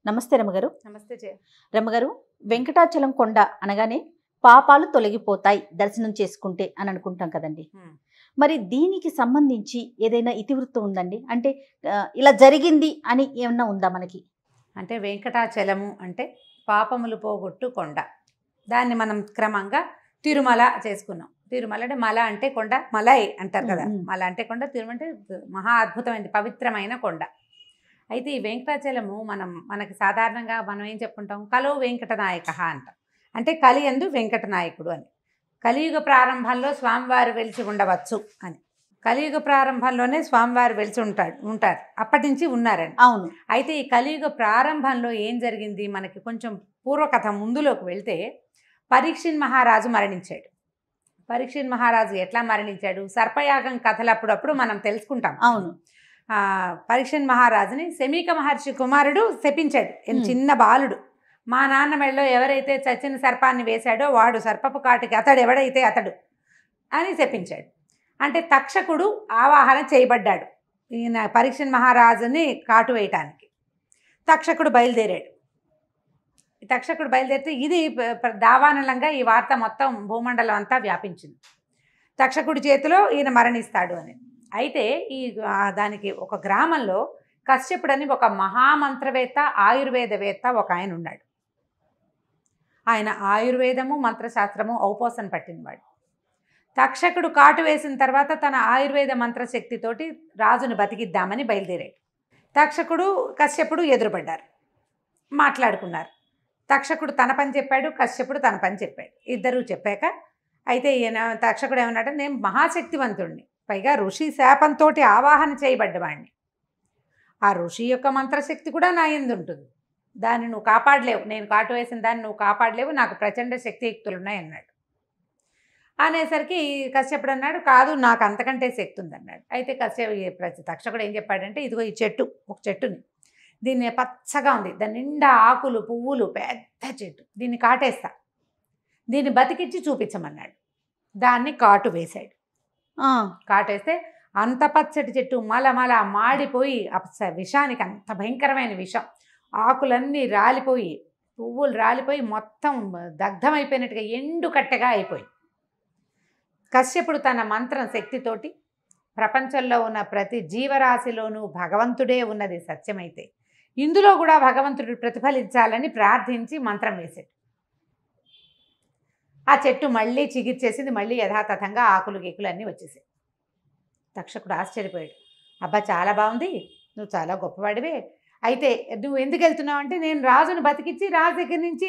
నమస్తే రమగారు. నమస్తే జయ. రమగారు, వెంకటాచలం కొండ అనగానే పాపాలు తొలగిపోతాయి దర్శనం చేసుకుంటే అని అనుకుంటాం కదండి. మరి దీనికి సంబంధించి ఏదైనా ఇతివృత్తం ఉందండి? అంటే ఇలా జరిగింది అని ఏమన్నా ఉందా మనకి? అంటే వెంకటాచలము అంటే పాపములు పోగొట్టు కొండ. దాన్ని మనం క్రమంగా తిరుమల చేసుకున్నాం. తిరుమల అంటే మల అంటే కొండ, మలై అంటారు కదా. మల అంటే కొండ, తిరుమల అంటే మహా అద్భుతమైనది, పవిత్రమైన కొండ. అయితే ఈ వెంకటాచలము మనకి సాధారణంగా మనం ఏం చెప్పుకుంటాం, కలో వెంకటనాయక అంటాం. అంటే కలియందు వెంకటనాయకుడు అని. కలియుగ ప్రారంభంలో స్వామివారు వెలిసి ఉండవచ్చు అని. కలియుగ ప్రారంభంలోనే స్వామివారు వెలిసి ఉంటారు. అప్పటి నుంచి ఉన్నారండి. అవును. అయితే ఈ కలియుగ ప్రారంభంలో ఏం జరిగింది, మనకి కొంచెం పూర్వకథ ముందులోకి వెళ్తే పరీక్షిత్ మహారాజు మరణించాడు. పరీక్షిత్ మహారాజు ఎట్లా మరణించాడు, సర్పయాగం కథలు అప్పుడప్పుడు మనం తెలుసుకుంటాం. అవును. పరీక్షిత్ మహారాజుని శమీక మహర్షి కుమారుడు శపించాడు. చిన్న బాలుడు, మా నాన్న మెడలో ఎవరైతే చచ్చిన సర్పాన్ని వేశాడో వాడు సర్పపు కాటికి ఎవడైతే అతడు అని శపించాడు. అంటే తక్షకుడు ఆవాహన చేయబడ్డాడు ఈయన పరీక్షిత్ మహారాజుని కాటు వేయటానికి. తక్షకుడు బయలుదేరాడు. తక్షకుడు బయలుదేరితే ఇది దావానలంగా ఈ వార్త మొత్తం భూమండలం అంతా వ్యాపించింది. తక్షకుడి చేతిలో ఈయన మరణిస్తాడు అని. అయితే దానికి ఒక గ్రామంలో కశ్యపుడని ఒక మహామంత్రవేత్త, ఆయుర్వేదవేత్త ఒక ఆయన ఉన్నాడు. ఆయన ఆయుర్వేదము మంత్రశాస్త్రము ఔపోసన పట్టినవాడు. తక్షకుడు కాటు వేసిన తర్వాత తన ఆయుర్వేద మంత్రశక్తితోటి రాజును బతికిద్దామని బయలుదేరాడు. తక్షకుడు కశ్యపుడు ఎదురుపడ్డారు, మాట్లాడుకున్నారు. తక్షకుడు తన పని చెప్పాడు, కశ్యపుడు తన పని చెప్పాడు. ఇద్దరూ చెప్పాక అయితే ఈయన తక్షకుడు ఏమన్నాడు, నేను మహాశక్తివంతుడిని, పైగా ఋషి శాపంతో ఆవాహన చేయబడ్డవాడిని. ఆ ఋషి యొక్క మంత్రశక్తి కూడా నా యందు ఉంటుంది, దాన్ని నువ్వు కాపాడలేవు, నేను కాటు వేసిన దాన్ని నువ్వు కాపాడలేవు, నాకు ప్రచండ శక్తియుక్తులు ఉన్నాయి అన్నాడు. అనేసరికి కశ్యపుడు అన్నాడు, కాదు నాకు అంతకంటే శక్తి ఉందన్నాడు. అయితే తక్షకుడు ఏం చెప్పాడంటే, ఇదిగో ఈ చెట్టు, ఒక చెట్టుని, దీన్ని పచ్చగా ఉంది, దాని నిండా ఆకులు పువ్వులు, పెద్ద చెట్టు, దీన్ని కాటేస్తా, దీన్ని బతికిచ్చి చూపించమన్నాడు. దాన్ని కాటు వేశాడు. కాటేస్తే అంత పచ్చటి చెట్టు మలమల మాడిపోయి విషానికి, అంత భయంకరమైన విషం, ఆకులన్నీ రాలిపోయి పువ్వులు రాలిపోయి మొత్తం దగ్ధమైపోయినట్టుగా ఎండు కట్టెగా అయిపోయి. కశ్యపుడు తన మంత్రం శక్తితోటి ప్రపంచంలో ఉన్న ప్రతి జీవరాశిలోనూ భగవంతుడే ఉన్నది సత్యమైతే ఇందులో కూడా భగవంతుడు ప్రతిఫలించాలని ప్రార్థించి మంత్రం వేశాడు. ఆ చెట్టు మళ్ళీ చిగిర్చేసింది, మళ్ళీ యథాతథంగా ఆకులు గీకులు అన్నీ వచ్చేసాయి. తక్షకుడు ఆశ్చర్యపోయాడు, అబ్బా చాలా బాగుంది, నువ్వు చాలా గొప్పవాడివే, అయితే నువ్వు ఎందుకు వెళ్తున్నావు అంటే, నేను రాజును బతికించి రాజు దగ్గర నుంచి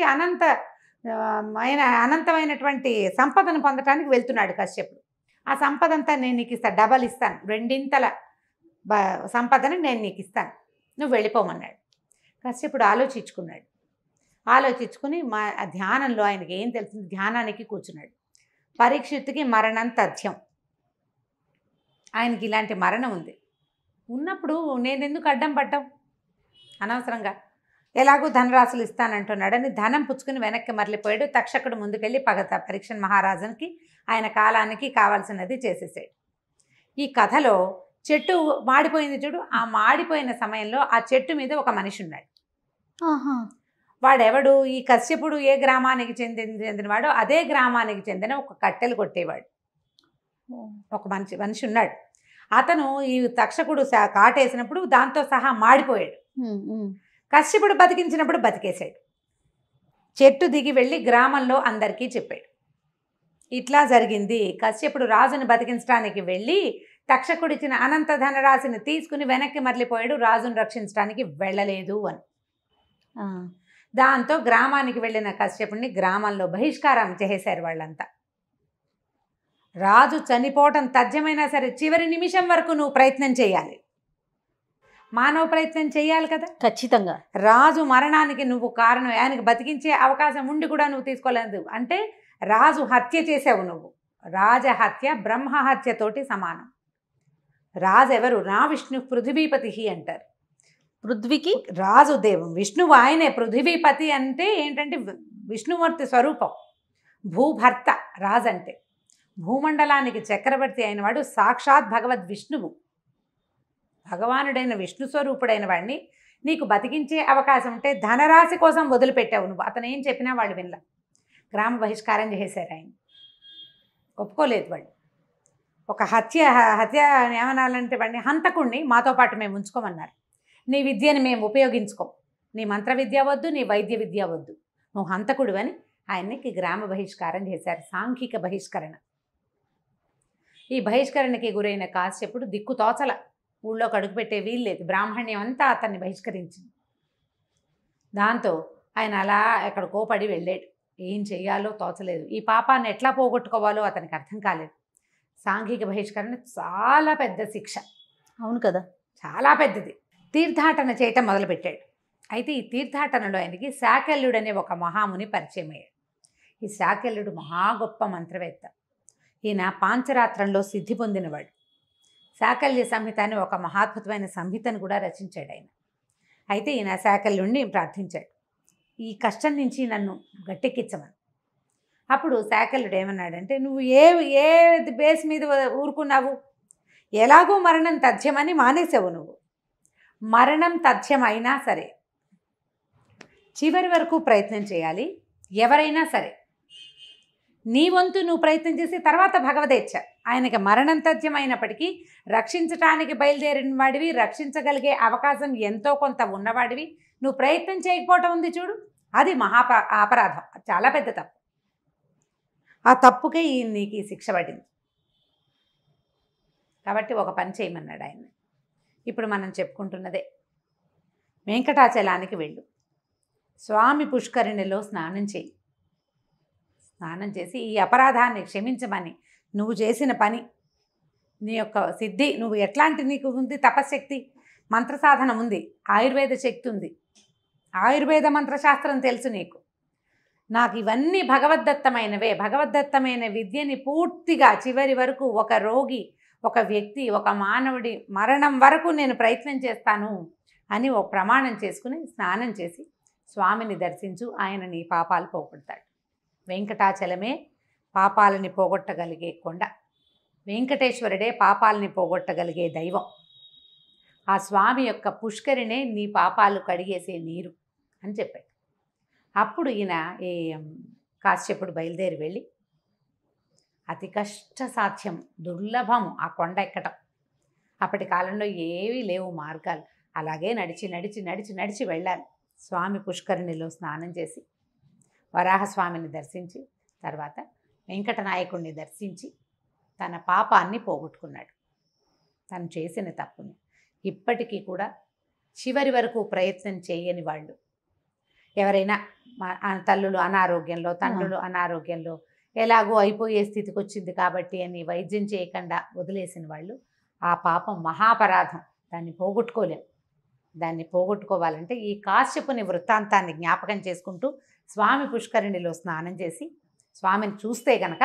అనంతమైనటువంటి సంపదను పొందటానికి వెళ్తున్నాడు కశ్యపుడు. ఆ సంపద అంతా నేను నీకు ఇస్తాను, డబల్ ఇస్తాను, రెండింతల సంపదను నేను నీకు ఇస్తాను, నువ్వు వెళ్ళిపోమన్నాడు. కశ్యపుడు ఆలోచించుకున్నాడు. ఆలోచించుకుని ధ్యానంలో ఆయనకి ఏం తెలిసింది, ధ్యానానికి కూర్చున్నాడు. పరీక్షిత్తుకి మరణం తథ్యం, ఆయనకి ఇలాంటి మరణం ఉంది, ఉన్నప్పుడు నేను ఎందుకు అడ్డం పడ్డం అనవసరంగా, ఎలాగో ధనరాశులు ఇస్తానంటున్నాడని ధనం పుచ్చుకుని వెనక్కి మరలిపోయాడు. తక్షకుడు ముందుకెళ్ళి పరీక్షిత్ మహారాజునికి ఆయన కాలానికి కావాల్సినది చేసేసాడు. ఈ కథలో చెట్టు మాడిపోయింది చూడు, ఆ మాడిపోయిన సమయంలో ఆ చెట్టు మీద ఒక మనిషి ఉన్నాడు. వాడెవడు, ఈ కశ్యపుడు ఏ గ్రామానికి చెందినవాడో అదే గ్రామానికి చెందిన ఒక కట్టెలు కొట్టేవాడు ఒక మనిషి ఉన్నాడు. అతను ఈ తక్షకుడు కాటేసినప్పుడు దాంతో సహా మాడిపోయాడు. కశ్యపుడు బతికించినప్పుడు బతికేశాడు. చెట్టు దిగి వెళ్ళి గ్రామంలో అందరికీ చెప్పాడు, ఇట్లా జరిగింది, కశ్యపుడు రాజుని బతికించడానికి వెళ్ళి తక్షకుడిచ్చిన అనంత ధనరాశిని తీసుకుని వెనక్కి మరలిపోయాడు, రాజును రక్షించడానికి వెళ్ళలేదు అని. దాంతో గ్రామానికి వెళ్ళిన కశ్యపుడిని గ్రామంలో బహిష్కారం చేసేశారు వాళ్ళంతా. రాజు చనిపోవటం తథ్యమైనా సరే చివరి నిమిషం వరకు నువ్వు ప్రయత్నం చేయాలి, మానవ ప్రయత్నం చేయాలి కదా. ఖచ్చితంగా రాజు మరణానికి నువ్వు కారణం, ఆయనకి బతికించే అవకాశం ఉండి కూడా నువ్వు తీసుకోలేదు అంటే రాజు హత్య చేసావు నువ్వు. రాజహత్య బ్రహ్మహత్యతోటి సమానం. రాజు ఎవరు, నా విష్ణు పృథివీపతి అంటారు. పృథ్వీకి రాజు దేవం విష్ణువు, ఆయనే పృథివీపతి అంటే ఏంటంటే విష్ణుమూర్తి స్వరూపం, భూభర్త రాజు అంటే. భూమండలానికి చక్రవర్తి అయినవాడు సాక్షాత్ భగవద్ విష్ణువు, భగవానుడైన విష్ణు స్వరూపుడైన వాడిని నీకు బతికించే అవకాశం ఉంటే ధనరాశి కోసం వదిలిపెట్టావు నువ్వు. అతను ఏం చెప్పినా వాళ్ళు వినలా. గ్రామ బహిష్కారం చేశారు ఆయన. ఒప్పుకోలేదు వాళ్ళు. ఒక హత్య ఏమనాలంటే వాడిని హంతకుణ్ణి మాతో పాటు మేము ఉంచుకోమన్నారు. నీ విద్యను మేము ఉపయోగించుకోం, నీ మంత్ర విద్య వద్దు, నీ వైద్య విద్య వద్దు, నువ్వు హంతకుడు అని ఆయనకి గ్రామ బహిష్కారం చేశారు. సాంఘిక బహిష్కరణ. ఈ బహిష్కరణకి గురైన కాశ్యపుడు దిక్కు తోచల, ఊళ్ళోకి అడుగుపెట్టే వీల్లేదు. బ్రాహ్మణ్యం అంతా అతన్ని బహిష్కరించింది. దాంతో ఆయన అలా ఎక్కడికో పడి వెళ్ళాడు. ఏం చెయ్యాలో తోచలేదు. ఈ పాపాన్ని ఎట్లా పోగొట్టుకోవాలో అతనికి అర్థం కాలేదు. సాంఘిక బహిష్కరణ చాలా పెద్ద శిక్ష. అవును కదా, చాలా పెద్దది. తీర్థాటన చేయటం మొదలుపెట్టాడు. అయితే ఈ తీర్థాటనలో ఆయనకి శాకల్యుడు అనే ఒక మహాముని పరిచయం అయ్యాడు. ఈ శాకల్యుడు మహా గొప్ప మంత్రవేత్త. ఈయన పాంచరాత్రంలో సిద్ధి పొందినవాడు. శాకల్య సంహిత అని ఒక మహాద్భుతమైన సంహితను కూడా రచించాడు ఆయన. అయితే ఈయన శాకల్యుడిని ప్రార్థించాడు, ఈ కష్టం నుంచి నన్ను గట్టెక్కించమని. అప్పుడు శాకల్యుడు ఏమన్నాడంటే, నువ్వు ఏ బేస్ మీద ఊరుకున్నావు? ఎలాగో మరణం తథ్యమని మానేసావు నువ్వు. మరణం తథ్యం అయినా సరే చివరి వరకు ప్రయత్నం చేయాలి. ఎవరైనా సరే నీ వంతు నువ్వు ప్రయత్నం చేసి తర్వాత భగవదేచ్ఛ. ఆయనకి మరణం తథ్యం అయినప్పటికీ రక్షించటానికి బయలుదేరిన వాడివి, రక్షించగలిగే అవకాశం ఎంతో కొంత ఉన్నవాడివి, నువ్వు ప్రయత్నం చేయకపోవటం ఉంది చూడు, అది అపరాధం. చాలా పెద్ద తప్పు. ఆ తప్పుకే నీకు ఈ శిక్ష పడింది. కాబట్టి ఒక పని చేయమన్నాడు ఆయన. ఇప్పుడు మనం చెప్పుకుంటున్నదే, వెంకటాచలానికి వెళ్ళు, స్వామి పుష్కరిణిలో స్నానం చేయి. స్నానం చేసి ఈ అపరాధాన్ని క్షమించమని, నువ్వు చేసిన పని, నీ యొక్క సిద్ధి, నువ్వు ఎట్లాంటి నీకు ఉంది, తపశ్శక్తి, మంత్ర సాధన ఉంది, ఆయుర్వేద శక్తి ఉంది, ఆయుర్వేద మంత్రశాస్త్రం తెలుసు నీకు. నాకు ఇవన్నీ భగవద్దత్తమైనవే. భగవద్దత్తమైన విద్యని పూర్తిగా చివరి వరకు ఒక రోగి, ఒక వ్యక్తి, ఒక మానవుడి మరణం వరకు నేను ప్రయత్నం చేస్తాను అని ఒక ప్రమాణం చేసుకుని స్నానం చేసి స్వామిని దర్శించు. ఆయన నీ పాపాలు పోగొడతాడు. వెంకటాచలమే పాపాలని పోగొట్టగలిగే కొండ. వెంకటేశ్వరుడే పాపాలని పోగొట్టగలిగే దైవం. ఆ స్వామి యొక్క పుష్కరిణే నీ పాపాలు కడిగేసే నీరు అని చెప్పాడు. అప్పుడు ఈయన ఈ కాశ్యపుడు బయలుదేరి వెళ్ళి, అతి కష్ట సాధ్యం, దుర్లభం ఆ కొండ ఎక్కటం. అప్పటి కాలంలో ఏవీ లేవు మార్గాలు. అలాగే నడిచి నడిచి నడిచి నడిచి వెళ్ళాలి. స్వామి పుష్కరిణిలో స్నానం చేసి వరాహస్వామిని దర్శించి తర్వాత వెంకటనాయకుడిని దర్శించి తన పాపాన్ని పోగొట్టుకున్నాడు, తను చేసిన తప్పుని. ఇప్పటికీ కూడా చివరి వరకు ప్రయత్నం చేయని వాళ్ళు ఎవరైనా, తల్లులు అనారోగ్యంలో, తండ్రులు అనారోగ్యంలో, ఎలాగో అయిపోయే స్థితికి వచ్చింది కాబట్టి అని వైద్యం చేయకుండా వదిలేసిన వాళ్ళు, ఆ పాపం మహాపరాధం. దాన్ని పోగొట్టుకోలేం. దాన్ని పోగొట్టుకోవాలంటే ఈ కాశ్యపుని వృత్తాంతాన్ని జ్ఞాపకం చేసుకుంటూ స్వామి పుష్కరిణిలో స్నానం చేసి స్వామిని చూస్తే గనక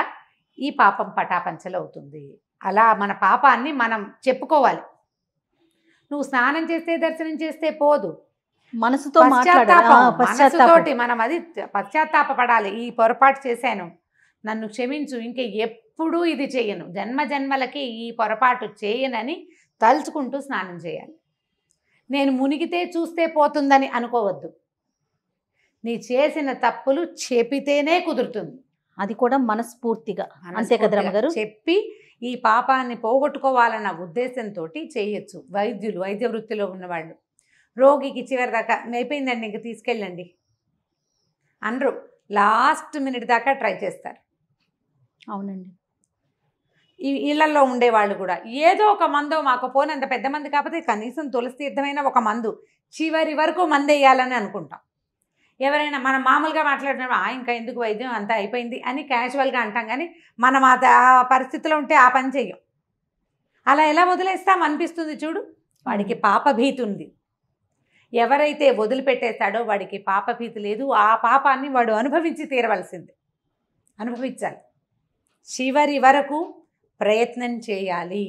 ఈ పాపం పటాపంచలు అవుతుంది. అలా మన పాపాన్ని మనం చెప్పుకోవాలి. నువ్వు స్నానం చేస్తే, దర్శనం చేస్తే పోదు, మనసుతో మనసుతోటి మనం అది పశ్చాత్తాపడాలి. ఈ పొరపాటు చేశాను, నన్ను క్షమించు, ఇంక ఎప్పుడూ ఇది చేయను, జన్మ జన్మలకి ఈ పొరపాటు చేయనని తలుచుకుంటూ స్నానం చేయాలి. నేను మునిగితే చూస్తే పోతుందని అనుకోవద్దు. నీ చేసిన తప్పులు చెప్పితేనే కుదురుతుంది. అది కూడా మనస్ఫూర్తిగా, అంతే కదా రమ్మగారు, చెప్పి ఈ పాపాన్ని పోగొట్టుకోవాలన్న ఉద్దేశంతో చేయొచ్చు. వైద్యులు, వైద్య వృత్తిలో ఉన్నవాళ్ళు రోగికి చివరి దాకా అయిపోయిందండి ఇంక తీసుకెళ్ళండి అనరు. లాస్ట్ మినిట్ దాకా ట్రై చేస్తారు. అవునండి. ఈ ఇళ్లలో ఉండేవాళ్ళు కూడా ఏదో ఒక మందో, మాకు పోనంత పెద్ద మంది కాకపోతే కనీసం తులసి తీర్థమైన ఒక మందు, చివరి వరకు మందు వేయాలని అనుకుంటాం. ఎవరైనా మనం మామూలుగా మాట్లాడినప్పుడు ఇంకా ఎందుకు వైద్యం అంతా అయిపోయింది అని క్యాజువల్గా అంటాం, కానీ మనం ఆ పరిస్థితిలో ఉంటే ఆ పని చెయ్యం. అలా ఎలా వదిలేస్తాం అనిపిస్తుంది చూడు. వాడికి పాపభీతి ఉంది. ఎవరైతే వదిలిపెట్టేస్తాడో వాడికి పాపభీతి లేదు. ఆ పాపాన్ని వాడు అనుభవించి తీరవలసింది, అనుభవించాలి. చివరి వరకు ప్రయత్నం చేయాలి.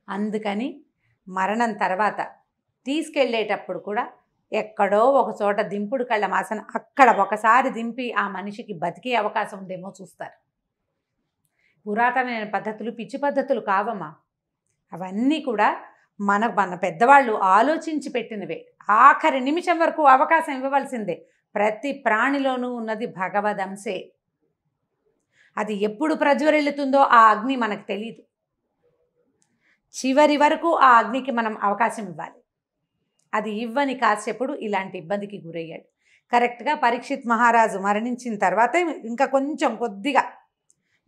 అందుకని మరణం తర్వాత తీసుకెళ్ళేటప్పుడు కూడా ఎక్కడో ఒక చోట దింపుడు కళ్ళ మాసన అక్కడ ఒకసారి దింపి ఆ మనిషికి బతికే అవకాశం ఉందేమో చూస్తారు. పురాతనమైన పద్ధతులు పిచ్చి పద్ధతులు కావమ్మా. అవన్నీ కూడా మన పెద్దవాళ్ళు ఆలోచించి పెట్టినవే. ఆఖరి నిమిషం వరకు అవకాశం ఇవ్వవలసిందే. ప్రతి ప్రాణిలోనూ ఉన్నది భగవదంశే. అది ఎప్పుడు ప్రజ్వరిల్లుతుందో ఆ అగ్ని మనకు తెలియదు. చివరి వరకు ఆ అగ్నికి మనం అవకాశం ఇవ్వాలి. అది ఇవ్వని కాసేపుడు ఇలాంటి ఇబ్బందికి గురయ్యాడు. కరెక్ట్గా పరీక్షిత్ మహారాజు మరణించిన తర్వాత ఇంకా కొంచెం కొద్దిగా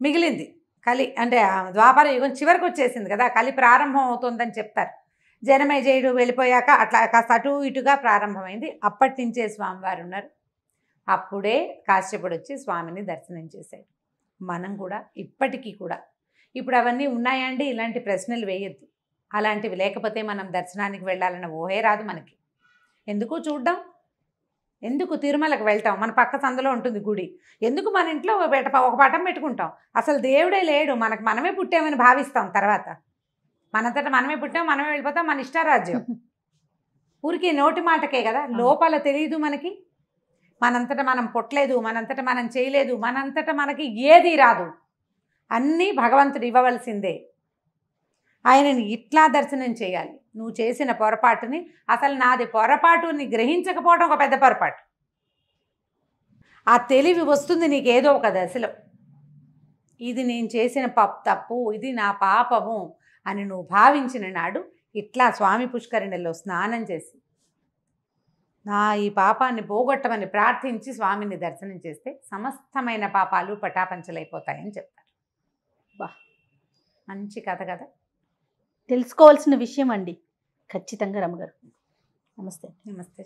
మిగిలింది. కలి అంటే ద్వాపర యుగం చివరికి వచ్చేసింది కదా, కలి ప్రారంభం అవుతుందని చెప్తారు. జనమేజయుడు వెళ్ళిపోయాక అట్లా కాస్త అటు ఇటుగా ప్రారంభమైంది. అప్పటి నుంచే స్వామివారు ఉన్నారు. అప్పుడే కాశ్యపుడు వచ్చి స్వామిని దర్శనం చేశాడు. మనం కూడా ఇప్పటికీ కూడా ఇప్పుడు అవన్నీ ఉన్నాయండి, ఇలాంటి ప్రశ్నలు వేయొద్దు. అలాంటివి లేకపోతే మనం దర్శనానికి వెళ్ళాలన్న ఊహే రాదు మనకి. ఎందుకు చూడ్డం, ఎందుకు తిరుమలకు వెళ్తాం, మన పక్క సందులో ఉంటుంది గుడి, ఎందుకు మన ఇంట్లో ఒక పటం పెట్టుకుంటాం. అసలు దేవుడే లేడు, మనమే పుట్టామని భావిస్తాం. తర్వాత మనంతటా మనమే పుట్టాం, మనమే వెళ్ళిపోతాం, మన ఇష్టారాజ్యం. ఊరికి నోటి మాటకే కదా, లోపల తెలియదు మనకి. మనంతటా మనం పుట్టలేదు, మనంతటా మనం చేయలేదు, మనంతటా మనకి ఏది రాదు. అన్నీ భగవంతుడు ఇవ్వవలసిందే. ఆయనని ఇట్లా దర్శనం చేయాలి. నువ్వు చేసిన పొరపాటుని, అసలు నాది పొరపాటుని గ్రహించకపోవడం ఒక పెద్ద పొరపాటు. ఆ తెలివి వస్తుంది నీకేదో ఒక దశలో, ఇది నేను చేసిన తప్పు, ఇది నా పాపము అని నువ్వు భావించిన నాడు ఇట్లా స్వామి పుష్కరిణిలో స్నానం చేసి నా ఈ పాపాన్ని పోగొట్టమని ప్రార్థించి స్వామిని దర్శనం చేస్తే సమస్తమైన పాపాలు పటాపంచలైపోతాయని చెప్తారు. బా, మంచి కథ కదా, తెలుసుకోవాల్సిన విషయం అండి. ఖచ్చితంగా రమ్మగారు. నమస్తే. నమస్తే.